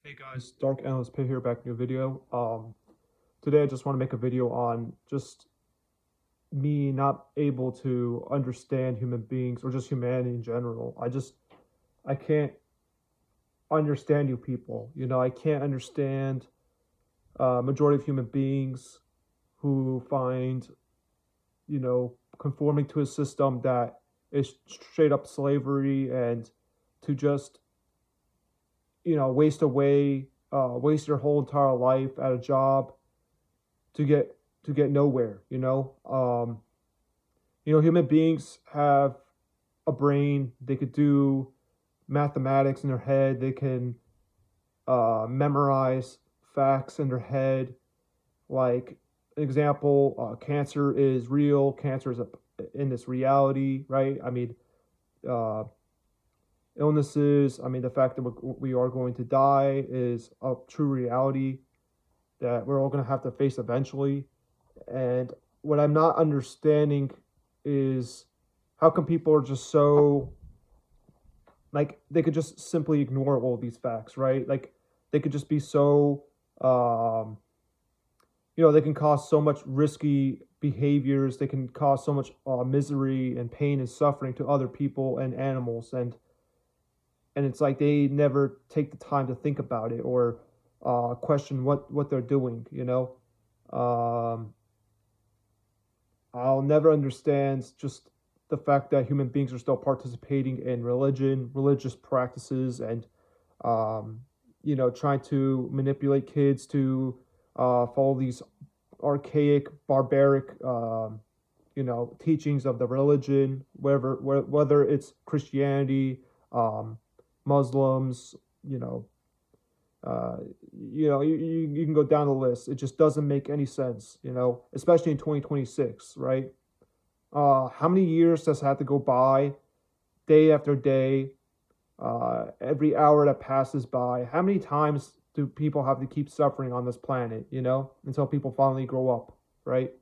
Hey guys, Dark Analyst Pay here, back in a video. Today I just want to make a video on just me not able to understand human beings or just humanity in general. I can't understand you people. I can't understand majority of human beings who find, conforming to a system that is straight up slavery, and to just waste your whole entire life at a job to get nowhere. Human beings have a brain. They could do mathematics in their head. They can memorize facts in their head. Like an example, cancer is real. Cancer is in this reality, right? Uh, illnesses. The fact that we are going to die is a true reality that we're all going to have to face eventually. And what I'm not understanding is how come people are just so, like, they could just simply ignore all these facts, right? Like, they could just be so, they can cause so much risky behaviors. They can cause so much misery and pain and suffering to other people and animals. And it's like they never take the time to think about it, or question what they're doing. Um, I'll never understand just the fact that human beings are still participating in religious practices, and trying to manipulate kids to follow these archaic, barbaric, teachings of the religion, whether it's Christianity, Muslims, you know, uh, you can go down the list. It just doesn't make any sense, especially in 2026, right? How many years does have to go by, day after day, every hour that passes by? How many times do people have to keep suffering on this planet, until people finally grow up, right?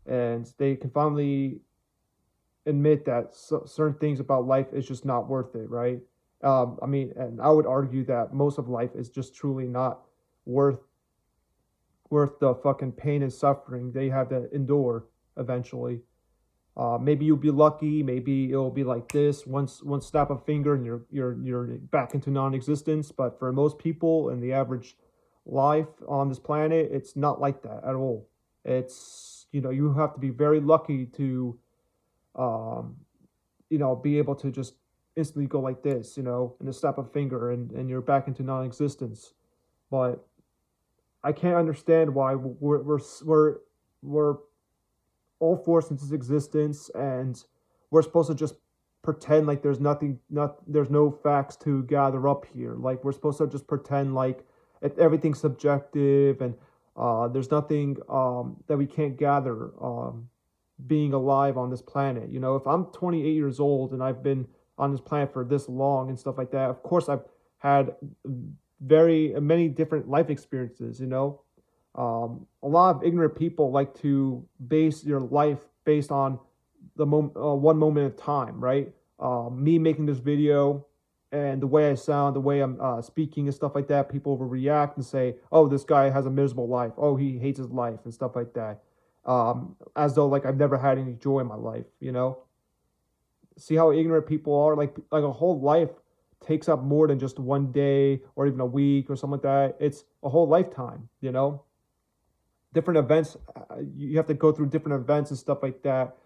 And they can finally admit that certain things about life is just not worth it, right? And I would argue that most of life is just truly not worth the fucking pain and suffering they have to endure eventually. Maybe you'll be lucky. Maybe it'll be like this, one snap of finger and you're back into non-existence. But for most people in the average life on this planet, it's not like that at all. It's, you have to be very lucky to um, be able to just instantly go like this, in a snap of a finger, and you're back into non-existence. But I can't understand why we're all forced into existence, and we're supposed to just pretend like there's nothing, there's no facts to gather up here. Like, we're supposed to just pretend like everything's subjective, and there's nothing that we can't gather, being alive on this planet. If I'm 28 years old and I've been on this planet for this long and stuff like that, of course I've had very many different life experiences. A lot of ignorant people like to base your life based on the one moment of time, right? Me making this video and the way I sound, the way I'm speaking and stuff like that, people will react and say, "Oh, this guy has a miserable life. Oh, he hates his life," and stuff like that. As though like I've never had any joy in my life. See how ignorant people are? Like a whole life takes up more than just one day or even a week or something like that. It's a whole lifetime. Different events. You have to go through different events and stuff like that.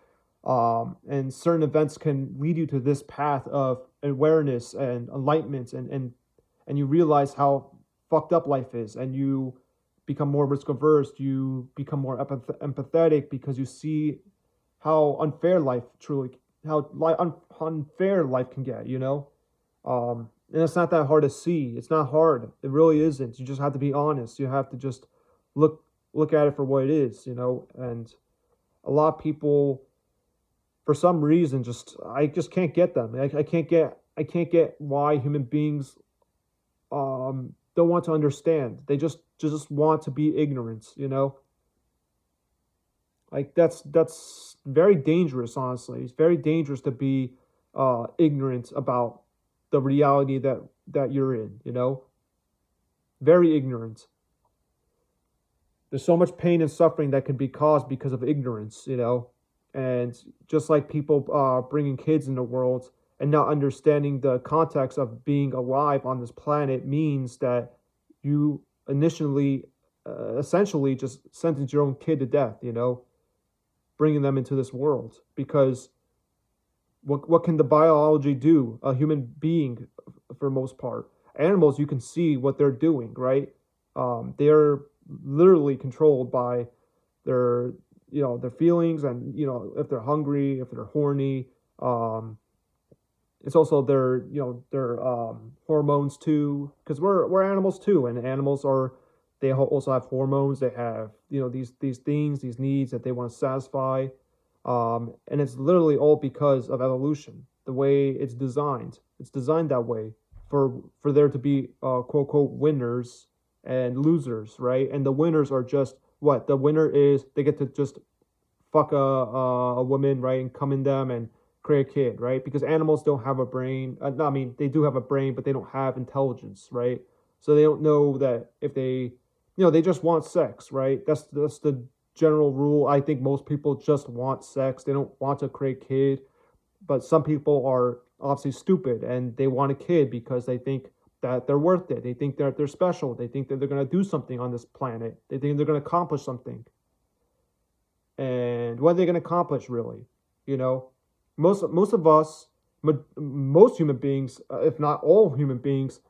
And certain events can lead you to this path of awareness and enlightenment, and you realize how fucked up life is, and you become more risk averse. You become more empathetic because you see how unfair life truly, unfair life can get. And it's not that hard to see. It's not hard. It really isn't. You just have to be honest. You have to just look look at it for what it is. And a lot of people, for some reason, I just can't get them. I can't get why human beings don't want to understand. They just want to be ignorant. Like, that's very dangerous. Honestly, it's very dangerous to be ignorant about the reality that you're in. very ignorant. There's so much pain and suffering that can be caused because of ignorance, and just like people bringing kids in the world and not understanding the context of being alive on this planet means that you initially, essentially, just sentence your own kid to death, bringing them into this world. Because what can the biology do? A human being, for the most part. Animals, you can see what they're doing, right? They're literally controlled by their their feelings, and if they're hungry, if they're horny. It's also their hormones too, because we're animals too, and animals are, they also have hormones. They have these things, these needs that they want to satisfy, and it's literally all because of evolution, the way it's designed. It's designed that way for there to be quote unquote winners and losers, right? And the winners are just what the winner is. They get to just fuck a woman, right, and come in them and create a kid, right? Because animals don't have a brain. No, I mean, they do have a brain, but they don't have intelligence, right? So they don't know that if they, they just want sex, right? That's the general rule. I think most people just want sex. They don't want to create a kid. But some people are obviously stupid and they want a kid because they think that they're worth it. They think that they're special. They think that they're going to do something on this planet. They think they're going to accomplish something. And what are they going to accomplish, really? Most of us, most human beings, if not all human beings,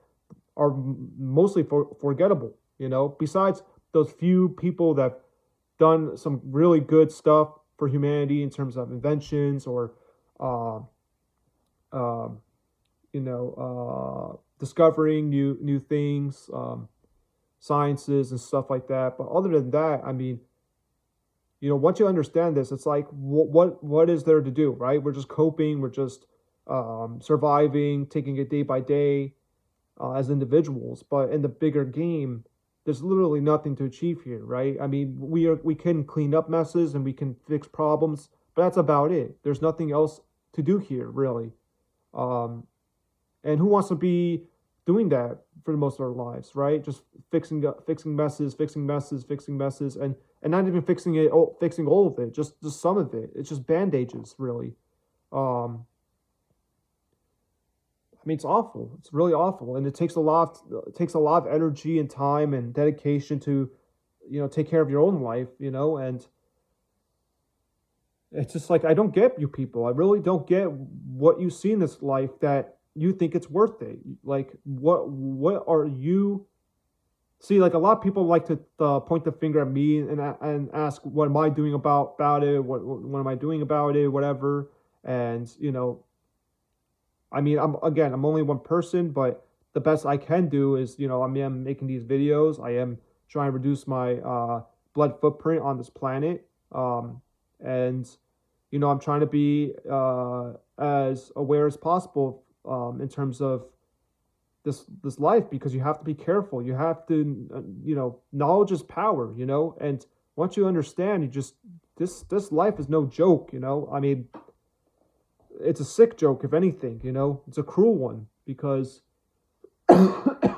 are mostly forgettable. Besides those few people that have done some really good stuff for humanity in terms of inventions or, uh, discovering new things, sciences and stuff like that. But other than that, I mean, once you understand this, it's like, what is there to do, right? We're just coping, we're just surviving, taking it day by day as individuals. But in the bigger game, there's literally nothing to achieve here, right? I mean, we can clean up messes and we can fix problems, but that's about it. There's nothing else to do here, really. Um, and who wants to be doing that for the most of our lives, right? Just fixing messes, and not even fixing all of it, just some of it. It's just bandages, really. Um, I mean, it's awful. It's really awful, and it takes a lot of energy and time and dedication to, take care of your own life, and it's just like, I don't get you people. I really don't get what you see in this life that you think it's worth it. Like, what are you? See, like, a lot of people like to point the finger at me and ask, what am I doing about it? What am I doing about it? Whatever. And I mean, I'm only one person, but the best I can do is, I mean, I'm making these videos. I am trying to reduce my blood footprint on this planet. And I'm trying to be as aware as possible in terms of this life, because you have to be careful. You have to, knowledge is power, and once you understand, you just, this life is no joke. I mean, it's a sick joke, if anything. It's a cruel one, because none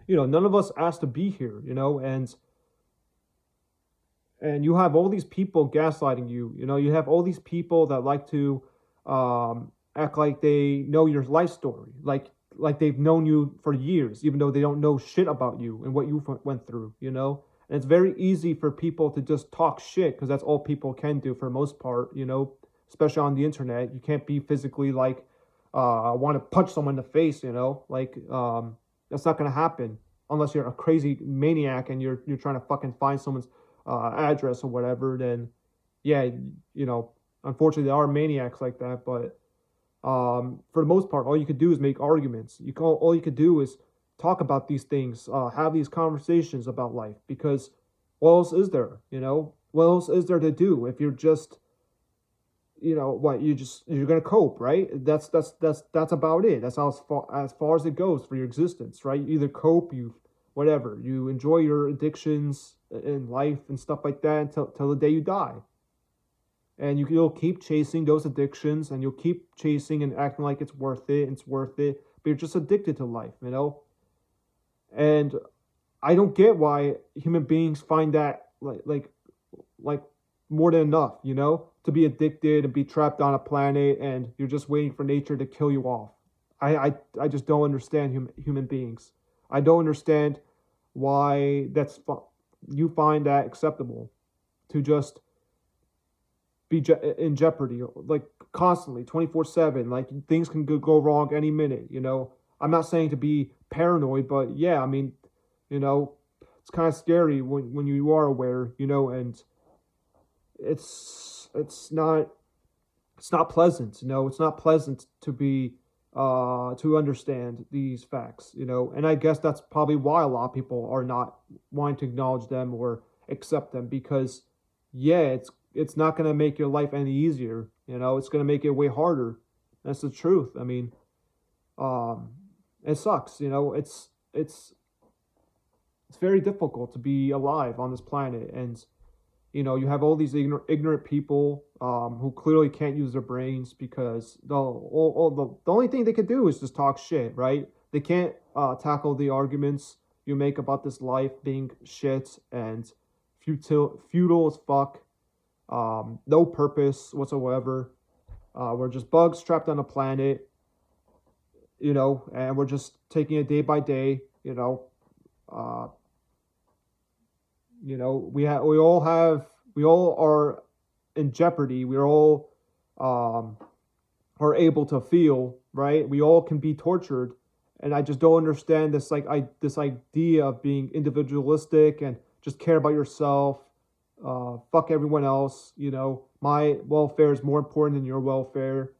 of us asked to be here. And you have all these people gaslighting you. You have all these people that like to act like they know your life story, like they've known you for years, even though they don't know shit about you and what you went through. And it's very easy for people to just talk shit, because that's all people can do for the most part. Especially on the internet, you can't be physically like, want to punch someone in the face. That's not gonna happen unless you're a crazy maniac and you're trying to fucking find someone's address or whatever. Then yeah, unfortunately there are maniacs like that. But for the most part, all you could do is make arguments. All you could do is talk about these things, have these conversations about life, because what else is there? What else is there to do if you're just, what, you're gonna cope, right? That's about it. That's how as far as it goes for your existence, right? You either cope, whatever, you enjoy your addictions in life and stuff like that until the day you die. And you'll keep chasing those addictions, and you'll keep chasing and acting like it's worth it, but you're just addicted to life. And I don't get why human beings find that like more than enough, to be addicted and be trapped on a planet and you're just waiting for nature to kill you off. I just don't understand human beings. I don't understand why you find that acceptable to just be in jeopardy like constantly 24/7. Like things can go wrong any minute. I'm not saying to be paranoid, but yeah, I mean, you know it's kind of scary when you are aware, and it's not it's not pleasant. It's not pleasant to be to understand these facts. And I guess that's probably why a lot of people are not wanting to acknowledge them or accept them, because yeah, it's not going to make your life any easier. It's going to make it way harder. That's the truth. I mean, um it sucks. It's very difficult to be alive on this planet. And you have all these ignorant people who clearly can't use their brains, because the only thing they could do is just talk shit, right? They can't tackle the arguments you make about this life being shit and futile as fuck, no purpose whatsoever. We're just bugs trapped on a planet, and we're just taking it day by day. Uh, we all are in jeopardy. We all um, are able to feel, right. We all can be tortured, and I just don't understand this idea of being individualistic and just care about yourself. Fuck everyone else. My welfare is more important than your welfare.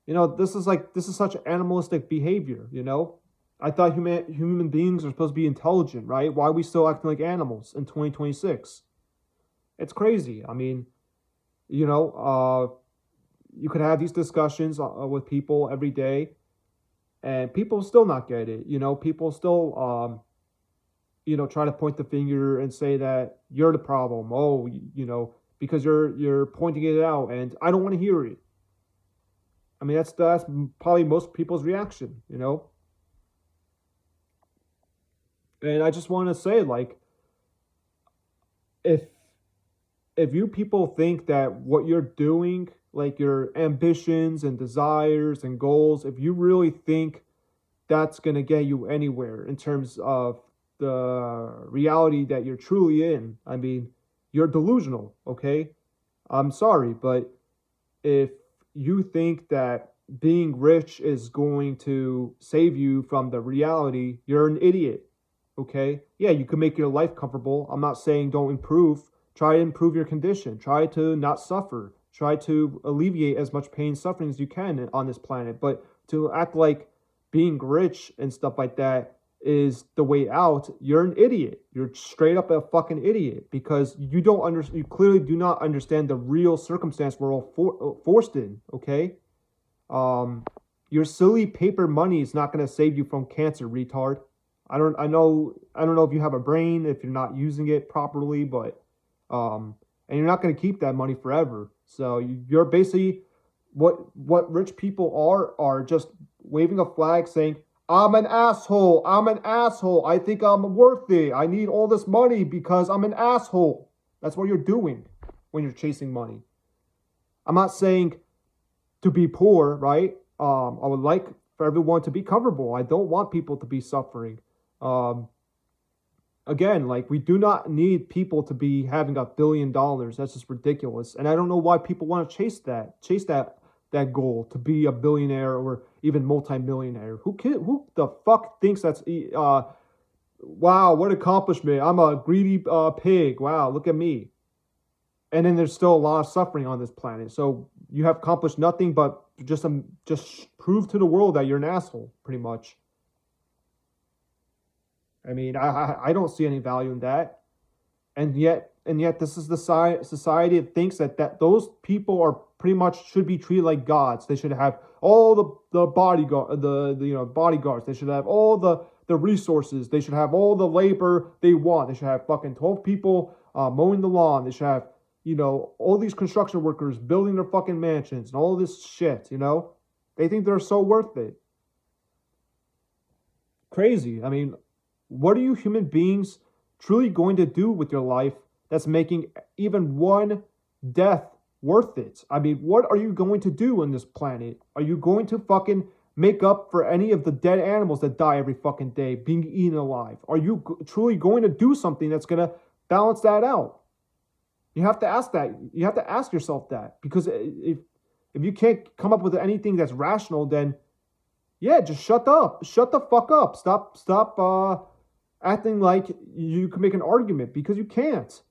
This is such animalistic behavior. I thought human beings are supposed to be intelligent, right? Why are we still acting like animals in 2026? It's crazy. I mean, you know, you could have these discussions with people every day, and people still not get it. People still, try to point the finger and say that you're the problem. Oh, because you're pointing it out, and I don't want to hear it. I mean, that's probably most people's reaction. And I just want to say, like, if you people think that what you're doing, like your ambitions and desires and goals, if you really think that's gonna get you anywhere in terms of the reality that you're truly in, I mean, you're delusional. Okay, I'm sorry, but if you think that being rich is going to save you from the reality, you're an idiot. Okay, yeah, you can make your life comfortable. I'm not saying don't improve. Try to improve your condition. Try to not suffer. Try to alleviate as much pain and suffering as you can on this planet. But to act like being rich and stuff like that is the way out, you're an idiot. You're straight up a fucking idiot, because you clearly do not understand the real circumstance we're all forced in. Okay, um, your silly paper money is not going to save you from cancer, retard. I don't know if you have a brain, if you're not using it properly, but and you're not going to keep that money forever. So you're basically what rich people are just waving a flag saying, "I'm an asshole. I'm an asshole. I think I'm worth it. I need all this money because I'm an asshole." That's what you're doing when you're chasing money. I'm not saying to be poor, right? I would like for everyone to be comfortable. I don't want people to be suffering. Um, Again, like, we do not need people to be having $1 billion. That's just ridiculous, and I don't know why people want to chase that goal to be a billionaire or even multimillionaire. Who the fuck thinks that's wow, what accomplishment? I'm a greedy pig. Wow, look at me. And then there's still a lot of suffering on this planet. So you have accomplished nothing but just prove to the world that you're an asshole, pretty much. I mean, I don't see any value in that. And yet this is the society that thinks that those people are pretty much should be treated like gods. They should have all the bodyguard the bodyguards. They should have all the resources. They should have all the labor they want. They should have fucking 12 people mowing the lawn. They should have all these construction workers building their fucking mansions and all this shit. They think they're so worth it. Crazy. I mean, What are you human beings truly going to do with your life that's making even one death worth it? I mean, what are you going to do on this planet? Are you going to fucking make up for any of the dead animals that die every fucking day being eaten alive? Are you truly going to do something that's going to balance that out? You have to ask that. You have to ask yourself that, because if you can't come up with anything that's rational, then yeah, just shut up. Shut the fuck up. Stop acting like you can make an argument, because you can't.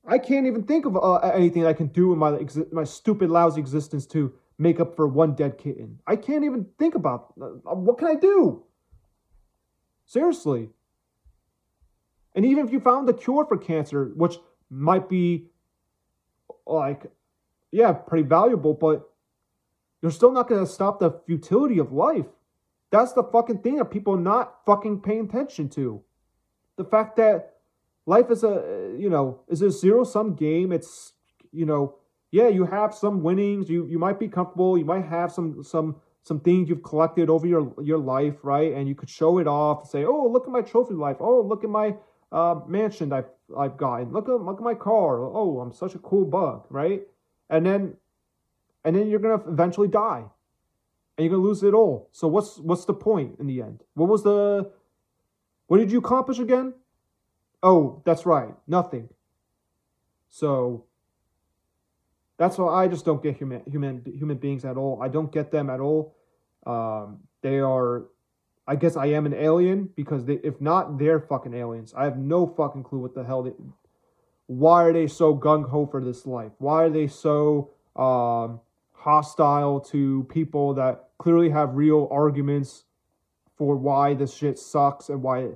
I can't even think of anything I can do in my stupid, lousy existence to make up for one dead kitten. I can't even think about what can I do? Seriously. And even if you found a cure for cancer, which might be like, yeah, pretty valuable, but you're still not going to stop the futility of life. That's the fucking thing that people are not fucking paying attention to. The fact that life is is a zero-sum game. It's, yeah, you have some winnings. You might be comfortable. You might have some things you've collected over your life, right? And you could show it off and say, oh, look at my trophy life. Oh, look at my mansion I've gotten. Look at my car. Oh, I'm such a cool bug, right? And then you're gonna eventually die, and you're gonna lose it all. So what's the point in the end? What did you accomplish again? Oh, that's right, nothing. So that's why I just don't get human beings at all. I don't get them at all. They are, I guess I am an alien, because if not, they're fucking aliens. I have no fucking clue what the hell why are they so gung-ho for this life? Why are they so hostile to people that clearly have real arguments for why this shit sucks, and why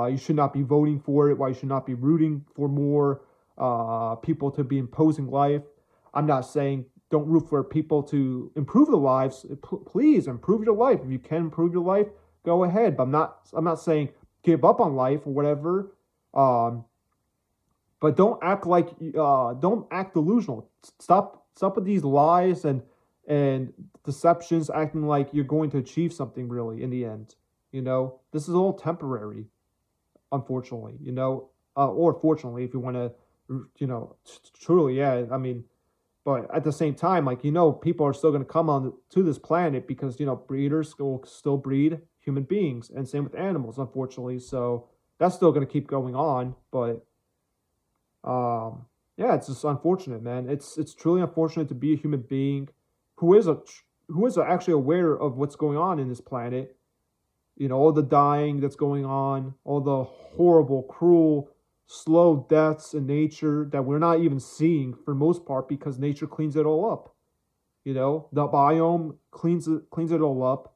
you should not be voting for it, why you should not be rooting for more people to be imposing life. I'm not saying don't root for people to improve their lives. Please improve your life. If you can improve your life, go ahead. But I'm not saying give up on life or whatever. But don't act delusional. Stop with these lies and deceptions, acting like you're going to achieve something really in the end. This is all temporary, unfortunately. Or fortunately, if you want to, truly, yeah. I mean, but at the same time, people are still going to come on to this planet, because breeders will still breed human beings, and same with animals, unfortunately. So that's still going to keep going on, but. Yeah, it's just unfortunate, man. It's truly unfortunate to be a human being who is actually aware of what's going on in this planet. All the dying that's going on, all the horrible, cruel, slow deaths in nature that we're not even seeing for the most part, because nature cleans it all up. The biome cleans it all up.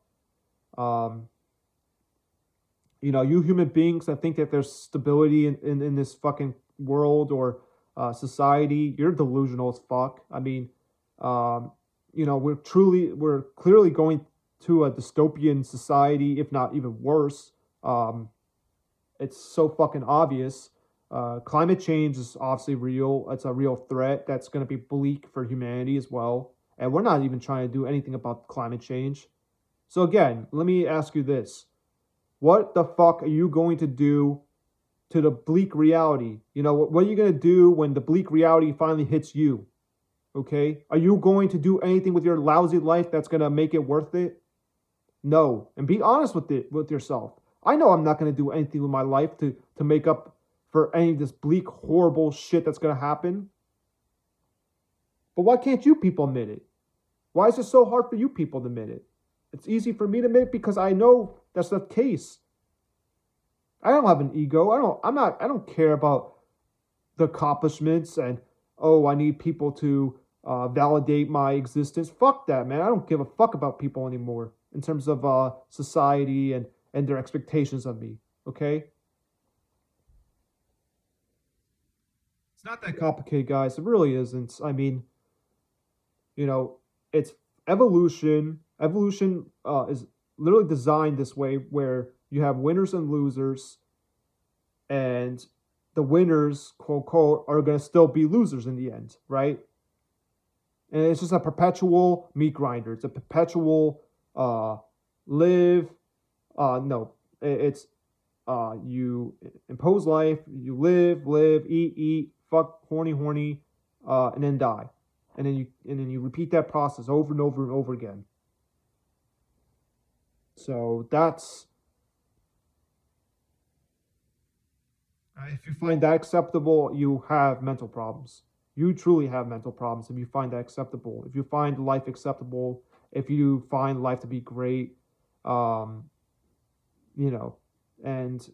You human beings that think that there's stability in this fucking world or society, you're delusional as fuck. I mean, we're clearly going to a dystopian society, if not even worse. It's so fucking obvious. Climate change is obviously real. It's a real threat that's going to be bleak for humanity as well. And we're not even trying to do anything about climate change. So again, let me ask you this. What the fuck are you going to do to the bleak reality? What are you going to do when the bleak reality finally hits you? Okay? Are you going to do anything with your lousy life that's going to make it worth it? No. And be honest with yourself. I know I'm not going to do anything with my life to make up for any of this bleak, horrible shit that's going to happen. But why can't you people admit it? Why is it so hard for you people to admit it? It's easy for me to admit it because I know that's the case. I don't have an ego. I don't care about the accomplishments and, oh, I need people to validate my existence. Fuck that, man. I don't give a fuck about people anymore in terms of society and their expectations of me. Okay? It's not that complicated, guys. It really isn't. I mean, it's evolution. Evolution is literally designed this way, where you have winners and losers, and the winners, quote unquote, are going to still be losers in the end, right? And it's just a perpetual meat grinder. It's a perpetual live, no, It's you impose life, you live, eat, fuck, horny, and then die, and then you repeat that process over and over and over again. So that's if you find that acceptable, you have mental problems. You truly have mental problems if you find that acceptable. If you find life acceptable, if you find life to be great, um, you know, and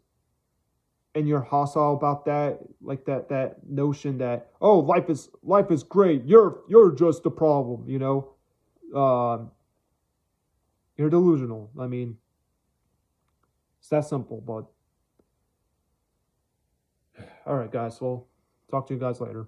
you're hostile about that, like that notion that, oh, life is great, you're just the problem, um, you're delusional. I mean, it's that simple. But all right, guys, well, talk to you guys later.